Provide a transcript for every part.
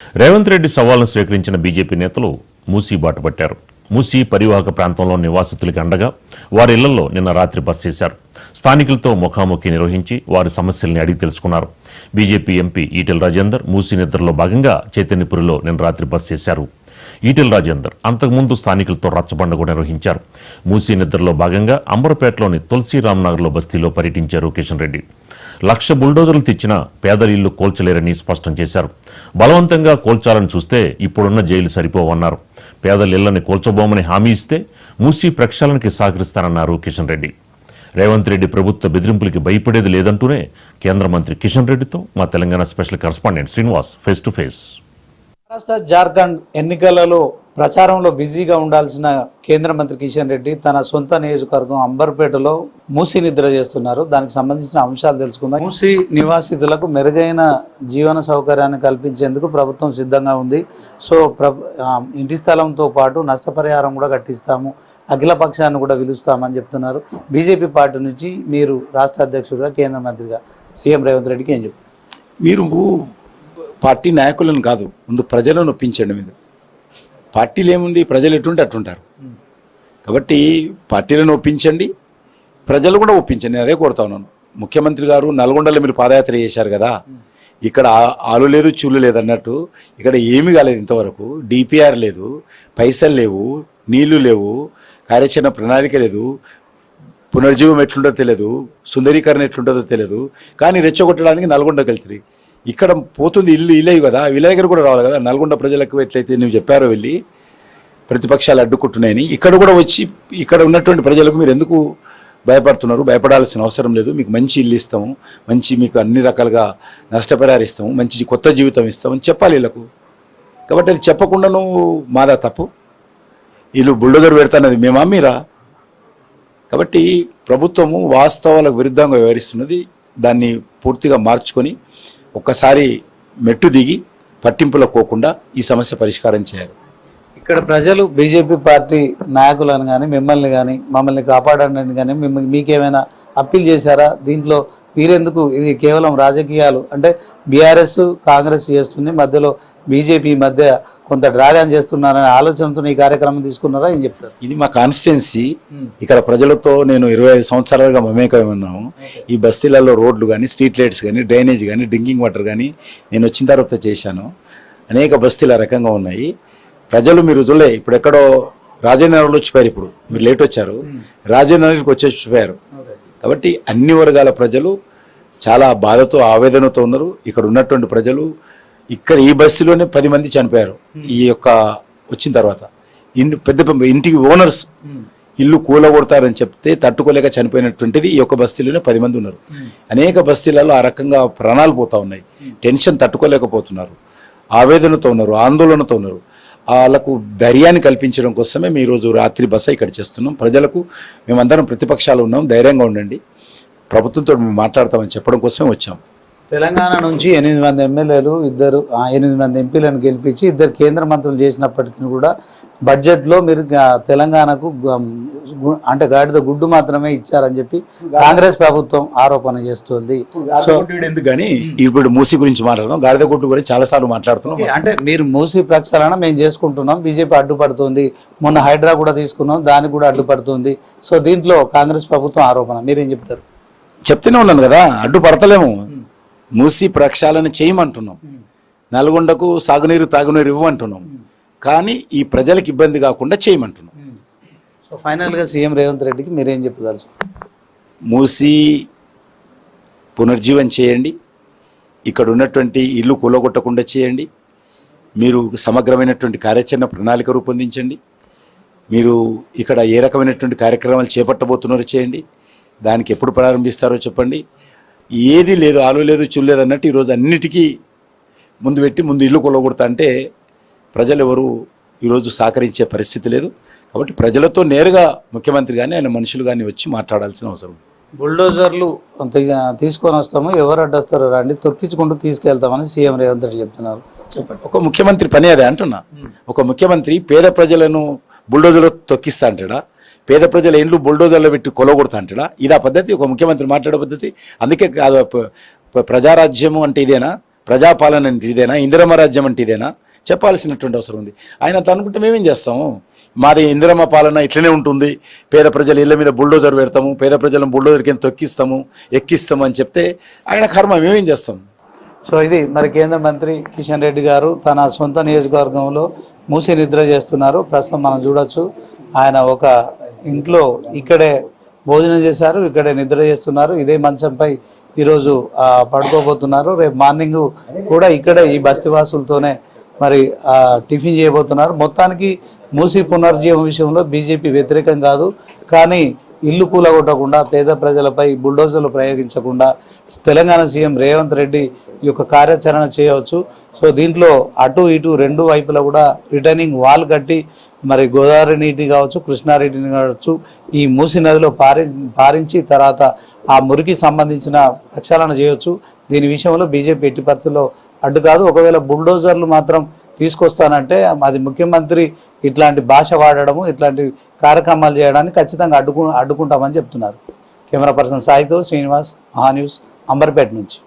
రేవంత్ రెడ్డి సవాల్ను స్వీకరించిన బీజేపీ నేతలు మూసీ బాట పట్టారు. మూసీ పరివాహక ప్రాంతంలో నివాసితులకి అండగా వారి ఇళ్లలో నిన్న రాత్రి బస చేశారు. స్థానికులతో ముఖాముఖి నిర్వహించి వారి సమస్యల్ని అడిగి తెలుసుకున్నారు. బీజేపీ ఎంపీ ఈటెల రాజేందర్ మూసీ నిద్రలో భాగంగా చైతన్యపురిలో నిన్న రాత్రి బస చేశారు. ఈటెల రాజేందర్ అంతకుముందు స్థానికులతో రచ్చబండ కూడా నిర్వహించారు. మూసీ నిద్రలో భాగంగా అంబర్పేటలోని తులసీరాంనగర్లో బస్తీలో పర్యటించారు కిషన్ రెడ్డి. 1,00,000 బుల్డోజర్లు తెచ్చినా పేదల ఇల్లు కోల్చలేరని స్పష్టం చేశారు. బలవంతంగా కోల్చాలని చూస్తే ఇప్పుడున్న జైలు సరిపోవన్నారు. పేదల ఇళ్లని కోల్చబోమని హామీ ఇస్తే మూసీ ప్రక్షాళనకి సహకరిస్తానన్నారు కిషన్ రెడ్డి. రేవంత్ రెడ్డి ప్రభుత్వ బెదిరింపులకి భయపడేది లేదంటూనే కేంద్ర మంత్రి కిషన్ రెడ్డితో మా Telangana special correspondent Srinivas face to face. Maharashtra Jharkhand ఎన్నికలలో ప్రచారంలో బిజీగా ఉండాల్సిన కేంద్ర మంత్రి కిషన్ రెడ్డి తన సొంత నియోజకవర్గం అంబర్పేటలో మూసీ నిద్ర చేస్తున్నారు. దానికి సంబంధించిన అంశాలు తెలుసుకుందాం. మూసీ నివాసితులకు మెరుగైన జీవన సౌకర్యాన్ని కల్పించేందుకు ప్రభుత్వం సిద్ధంగా ఉంది. సో ఇంటి స్థలంతో పాటు నష్టపరిహారం కూడా కట్టిస్తాము, అఖిల పక్షాన్ని కూడా పిలుస్తామని చెప్తున్నారు. బీజేపీ పార్టీ నుంచి మీరు రాష్ట్ర అధ్యక్షుడిగా, కేంద్ర మంత్రిగా సీఎం రేవంత్ రెడ్డికి ఏం చెప్తారు? మీరు పార్టీ నాయకులను కాదు, ముందు ప్రజలను ఒప్పించండి. మీరు పార్టీలు ఏముంది, ప్రజలు ఎటుంటే అట్టుంటారు. కాబట్టి పార్టీలను ఒప్పించండి, ప్రజలు కూడా ఒప్పించండి. అదే కోరుతా ఉన్నాను. ముఖ్యమంత్రి గారు నల్గొండలో మీరు పాదయాత్ర చేశారు కదా, ఇక్కడ ఆలు లేదు చూలు లేదు అన్నట్టు ఇక్కడ ఏమీ కాలేదు ఇంతవరకు. డిపిఆర్ లేదు, పైసలు లేవు, నీళ్లు లేవు, కార్యాచరణ ప్రణాళిక లేదు, పునర్జీవం ఎట్లుంటుందో తెలియదు, సుందరీకరణ ఎట్లుంటుందో తెలియదు. కానీ రెచ్చగొట్టడానికి నల్గొండకి వెళ్తుంది. ఇక్కడ పోతుంది ఇల్లు ఇల్లేవు కదా, వీళ్ళ దగ్గర కూడా రావాలి కదా. నల్గొండ ప్రజలకు ఎట్లయితే నువ్వు చెప్పారో వెళ్ళి ప్రతిపక్షాలు అడ్డుకుంటున్నాయని ఇక్కడ కూడా వచ్చి ఇక్కడ ఉన్నటువంటి ప్రజలకు మీరు ఎందుకు భయపడుతున్నారు? భయపడాల్సిన అవసరం లేదు. మీకు మంచి ఇల్లు ఇస్తాము, మంచి మీకు అన్ని రకాలుగా నష్టపరిహారం ఇస్తాము, మంచి కొత్త జీవితం ఇస్తామని చెప్పాలి వీళ్ళకు. కాబట్టి అది చెప్పకుండా నువ్వు మాదా తప్పు? వీళ్ళు బుల్డోజర్ పెడతానది మేమా మీరా? కాబట్టి ప్రభుత్వము వాస్తవాలకు విరుద్ధంగా వ్యవహరిస్తున్నది. దాన్ని పూర్తిగా మార్చుకొని ఒక్కసారి మెట్టు దిగి పట్టింపులో పోకుండా ఈ సమస్య పరిష్కారం చేయాలి. ఇక్కడ ప్రజలు బీజేపీ పార్టీ నాయకులను కానీ మిమ్మల్ని కానీ మమ్మల్ని కాపాడండి కానీ మీకేమైనా అప్పీల్ చేశారా? దీంట్లో మీరెందుకు, ఇది కేవలం రాజకీయాలు అంటే బీఆర్ఎస్ కాంగ్రెస్ చేస్తుంది, మధ్యలో బీజేపీ మధ్య కొంత డ్రాగన్ చేస్తున్నారనే ఆలోచనతో ఈ కార్యక్రమం తీసుకున్నారా? ఏం చెప్తారు? ఇది మా కాన్స్టిట్యున్సీ. ఇక్కడ ప్రజలతో నేను 25 సంవత్సరాలుగా మమేకమై ఉన్నాము. ఈ బస్తీలలో రోడ్లు కానీ, స్ట్రీట్ లైట్స్ కానీ, డ్రైనేజ్ కానీ, డ్రింకింగ్ వాటర్ కానీ నేను వచ్చిన తర్వాత చేశాను. అనేక బస్తీలు ఆ రకంగా ఉన్నాయి. ప్రజలు మీరు రుజులే. ఇప్పుడు ఎక్కడో రాజేంద్రనగర్లో వచ్చిపోయారు, ఇప్పుడు మీరు లేట్ వచ్చారు, రాజేంద్రనగర్కి వచ్చేసిపోయారు. కాబట్టి అన్ని వర్గాల ప్రజలు చాలా బాధతో ఆవేదనతో ఉన్నారు. ఇక్కడ ఉన్నటువంటి ప్రజలు ఇక్కడ ఈ బస్తీలోనే 10 మంది చనిపోయారు ఈ యొక్క వచ్చిన తర్వాత. పెద్ద ఇంటికి ఓనర్స్ ఇల్లు కూలగొడతారని చెప్తే తట్టుకోలేక చనిపోయినటువంటిది ఈ యొక్క బస్తీలోనే 10 మంది ఉన్నారు. అనేక బస్తీలలో ఆ రకంగా ప్రాణాలు పోతా ఉన్నాయి. టెన్షన్ తట్టుకోలేకపోతున్నారు, ఆవేదనతో ఉన్నారు, ఆందోళనతో ఉన్నారు. వాళ్ళకు ధైర్యాన్ని కల్పించడం కోసమే మేము ఈరోజు రాత్రి బస ఇక్కడ చేస్తున్నాం. ప్రజలకు మేమందరం ప్రతిపక్షాలు ఉన్నాం, ధైర్యంగా ఉండండి, ప్రభుత్వంతో మేము మాట్లాడతామని చెప్పడం కోసమే వచ్చాం. తెలంగాణ నుంచి 8 మంది ఎమ్మెల్యేలు, 8 మంది ఎంపీలను గెలిపించి 2 కేంద్ర మంత్రులు చేసినప్పటికీ కూడా బడ్జెట్లో మీరు తెలంగాణకు అంటే గాడిద గుడ్డు మాత్రమే ఇచ్చారని చెప్పి కాంగ్రెస్ ప్రభుత్వం ఆరోపణ చేస్తుంది. సో ఎందుకు కానీ ఇప్పుడు మూసీ గురించి మాట్లాడదాం. గాడిద గుడ్డు గురించి చాలాసార్లు మాట్లాడుతున్నాం. అంటే మీరు మూసీ ప్రక్షాళన మేము చేసుకుంటున్నాం, బీజేపీ అడ్డుపడుతుంది, మొన్న హైడ్రా కూడా తీసుకున్నాం, దానికి కూడా అడ్డుపడుతుంది. సో దీంట్లో కాంగ్రెస్ ప్రభుత్వం ఆరోపణ, మీరేం చెప్తారు? చెప్తూనే ఉన్నాను కదా, అడ్డుపడతలేము. మూసీ ప్రక్షాళన చేయమంటున్నాం, నల్గొండకు సాగునీరు తాగునీరు ఇవ్వమంటున్నాం, కానీ ఈ ప్రజలకు ఇబ్బంది కాకుండా చేయమంటున్నాం. సో ఫైనల్గా సీఎం రేవంత్ రెడ్డికి మీరేం చెప్పదలుచు? మూసీ పునర్జీవం చేయండి, ఇక్కడ ఉన్నటువంటి ఇల్లు కూలగొట్టకుండా చేయండి, మీరు సమగ్రమైనటువంటి కార్యాచరణ ప్రణాళిక రూపొందించండి, మీరు ఇక్కడ ఏ రకమైనటువంటి కార్యక్రమాలు చేపట్టబోతున్నారో చేయండి, దానికి ఎప్పుడు ప్రారంభిస్తారో చెప్పండి. ఏది లేదు, ఆలు లేదు చూలు లేదు అన్నట్టు ఈరోజు అన్నిటికీ ముందు పెట్టి ముందు ఇల్లు కొలగొడతా అంటే ప్రజలు ఎవరు ఈరోజు సహకరించే పరిస్థితి లేదు. కాబట్టి ప్రజలతో నేరుగా ముఖ్యమంత్రి కానీ ఆయన మనుషులు కానీ వచ్చి మాట్లాడాల్సిన అవసరం. బుల్డోజర్లు తీసుకొని వస్తాము, ఎవరు అడ్డొస్తారో రండి, తొక్కించుకుంటూ తీసుకెళ్తామని సీఎం రేవంత్ రెడ్డి చెప్తున్నారు. చెప్పండి. ఒక ముఖ్యమంత్రి పని అదే అంటున్నా. ఒక ముఖ్యమంత్రి పేద ప్రజలను బుల్డోజర్లో తొక్కిస్తా అంటాడా? పేద ప్రజల ఇండ్లు బుల్డోజర్లో పెట్టి కొలగొడతా అంటాడా? ఇదా పద్ధతి ఒక ముఖ్యమంత్రి మాట్లాడే పద్ధతి? అందుకే కాదు ప్రజారాజ్యము అంటే ఇదేనా? ప్రజాపాలన అంటే ఇదేనా, ఇందిరమ్మ రాజ్యం అంటే ఇదేనా చెప్పాల్సినటువంటి అవసరం ఉంది. ఆయన అట్లా అనుకుంటే మేమేం చేస్తాము? మాది ఇందిరమ్మ పాలన ఇట్లనే ఉంటుంది, పేద ప్రజల ఇళ్ళ మీద బుల్డోజర్ పెడతాము, పేద ప్రజలను బుల్డోజర్కి తొక్కిస్తాము, ఎక్కిస్తాము అని చెప్తే ఆయన కర్మ, మేమేం చేస్తాం? సో ఇది మరి కేంద్ర మంత్రి కిషన్ రెడ్డి గారు తన సొంత నియోజకవర్గంలో మూసి నిద్ర చేస్తున్నారు. ప్రస్తుతం మనం చూడొచ్చు, ఆయన ఒక ఇంట్లో ఇక్కడే భోజనం చేశారు, ఇక్కడే నిద్ర చేస్తున్నారు. ఇదే మంచంపై ఈరోజు పడుకోబోతున్నారు. రేపు మార్నింగ్ కూడా ఇక్కడే ఈ బస్తీవాసులతోనే మరి టిఫిన్ చేయబోతున్నారు. మొత్తానికి మూసి పునర్జీవం విషయంలో బీజేపీ వ్యతిరేకం కాదు, కానీ ఇల్లు కూలగొట్టకుండా, పేద ప్రజలపై బుల్డోజర్లు ప్రయోగించకుండా తెలంగాణ సీఎం రేవంత్ రెడ్డి ఈ యొక్క కార్యాచరణ చేయవచ్చు. సో దీంట్లో అటు ఇటు రెండు వైపులా కూడా రిటర్నింగ్ వాల్ కట్టి మరి గోదావరి నీటి కావచ్చు, కృష్ణారెడ్డిని కావచ్చు, ఈ మూసి నదిలో పారించి తర్వాత ఆ మురికి సంబంధించిన ప్రక్షాళన చేయవచ్చు. దీని విషయంలో బీజేపీ ఎట్టి పరిస్థితుల్లో అడ్డు కాదు. ఒకవేళ బుల్డోజర్లు మాత్రం తీసుకొస్తానంటే అది ముఖ్యమంత్రి ఇట్లాంటి భాష వాడడము, ఇట్లాంటి కార్యక్రమాలు చేయడానికి ఖచ్చితంగా అడ్డుకుంటామని చెప్తున్నారు. కెమెరా పర్సన్ సాయితో శ్రీనివాస్, మహా న్యూస్, అంబర్పేట నుంచి.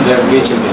They are engaged in it.